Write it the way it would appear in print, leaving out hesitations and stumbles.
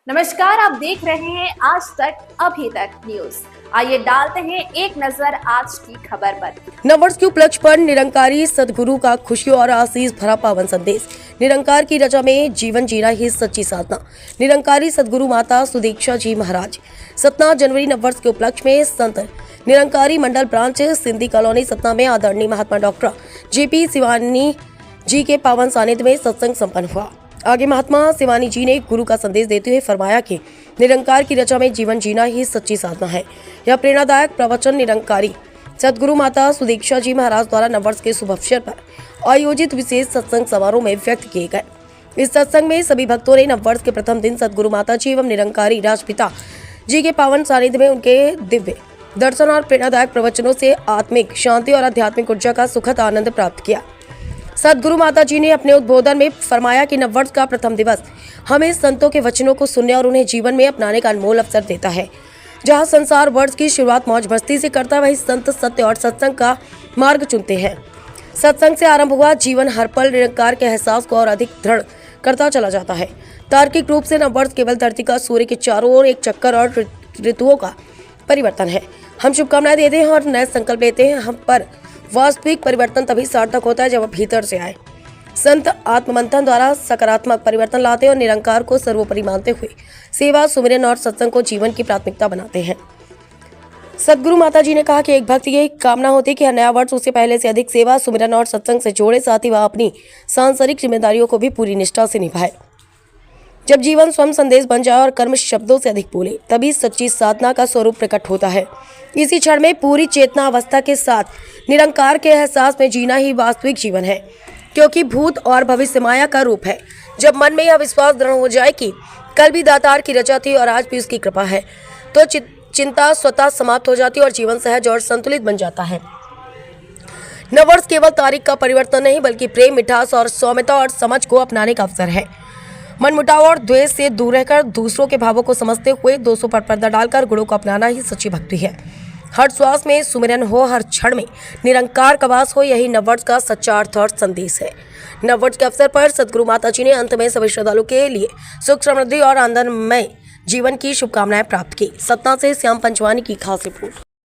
नमस्कार, आप देख रहे हैं आज तक अभी तक न्यूज। आइए डालते हैं एक नजर आज की खबर पर। नववर्ष के उपलक्ष्य पर निरंकारी सदगुरु का खुशी और आशीष भरा पावन संदेश। निरंकार की रचा में जीवन जीना ही सच्ची साधना। निरंकारी सदगुरु माता सुदीक्षा जी महाराज 17 जनवरी नववर्ष के उपलक्ष्य में संत निरंकारी मंडल ब्रांच सिंधी कॉलोनी सतना में आदरणीय महात्मा डॉक्टर JP शिवानी जी के पावन सानिध्य में सत्संग संपन्न हुआ। आगे महात्मा शिवानी जी ने गुरु का संदेश देते हुए फरमाया कि निरंकार की रचा में जीवन जीना ही सच्ची साधना है। यह प्रेरणादायक प्रवचन निरंकारी सदगुरु माता सुदीक्षा जी महाराज द्वारा नववर्ष के शुभ अवसर पर आयोजित विशेष सत्संग समारोह में व्यक्त किए गए। इस सत्संग में सभी भक्तों ने नववर्ष के प्रथम दिन सदगुरु माता जी एवं निरंकारी राजपिता जी के पावन सानिध्य में उनके दिव्य दर्शन और प्रेरणादायक प्रवचनों से आत्मिक शांति और आध्यात्मिक ऊर्जा का सुखद आनंद प्राप्त किया। सदगुरु माता जी ने अपने उद्बोधन में फरमाया कि नववर्ष का प्रथम दिवस हमें संतों के वचनों को सुनने और उन्हें जीवन में अपनाने का अनमोल अवसर देता है। जहां संसार वर्ष की शुरुआत मौज मस्ती से करता है, वहीं संत सत्य और सत्संग का मार्ग चुनते हैं। सत्संग से आरंभ हुआ जीवन हर पल निरंकार के एहसास को और अधिक दृढ़ करता चला जाता है। तार्किक रूप से नववर्ष केवल धरती का सूर्य के चारों ओर एक चक्कर और ऋतुओं का परिवर्तन है। हम शुभकामनाएं देते हैं और नए संकल्प लेते हैं, हम पर वास्तविक परिवर्तन तभी सार्थक होता है जब वह भीतर से आए। संत आत्ममंथन द्वारा सकारात्मक परिवर्तन लाते और निरंकार को सर्वोपरि मानते हुए सेवा, सुमिरन और सत्संग को जीवन की प्राथमिकता बनाते हैं। सदगुरु माता जी ने कहा कि एक भक्त की कामना होती है कि हर नया वर्ष उससे पहले से अधिक सेवा, सुमिरन और सत्संग से जोड़े, साथ ही वह अपनी सांसारिक जिम्मेदारियों को भी पूरी निष्ठा से निभाए। जब जीवन स्वयं संदेश बन जाए और कर्म शब्दों से अधिक बोले, तभी सच्ची साधना का स्वरूप प्रकट होता है। इसी क्षण में पूरी चेतना अवस्था के साथ निरंकार के एहसास में जीना ही वास्तविक जीवन है, क्योंकि भूत और भविष्य माया का रूप है। जब मन में यह विश्वास दृढ़ हो जाए कि कल भी दातार की रचा थी और आज भी उसकी कृपा है, तो चिंता स्वतः समाप्त हो जाती है और जीवन सहज और संतुलित बन जाता है। नववर्ष केवल तारीख का परिवर्तन नहीं, बल्कि प्रेम, मिठास और सौम्यता और समझ को अपनाने का अवसर है। मनमुटाव और द्वेष से दूर रहकर दूसरों के भावों को समझते हुए दोषों पर पर्दा डालकर गुणों को अपनाना ही सच्ची भक्ति है। हर श्वास में सुमिरन हो, हर क्षण में निरंकार का वास हो, यही नववर्ष का सच्चा अर्थ और संदेश है। नववर्ष के अवसर पर सदगुरु माता जी ने अंत में सभी श्रद्धालुओं के लिए सुख, समृद्धि और आनंदमय जीवन की शुभकामनाएं प्राप्त की। सतना से श्याम पंचवानी की खास रिपोर्ट।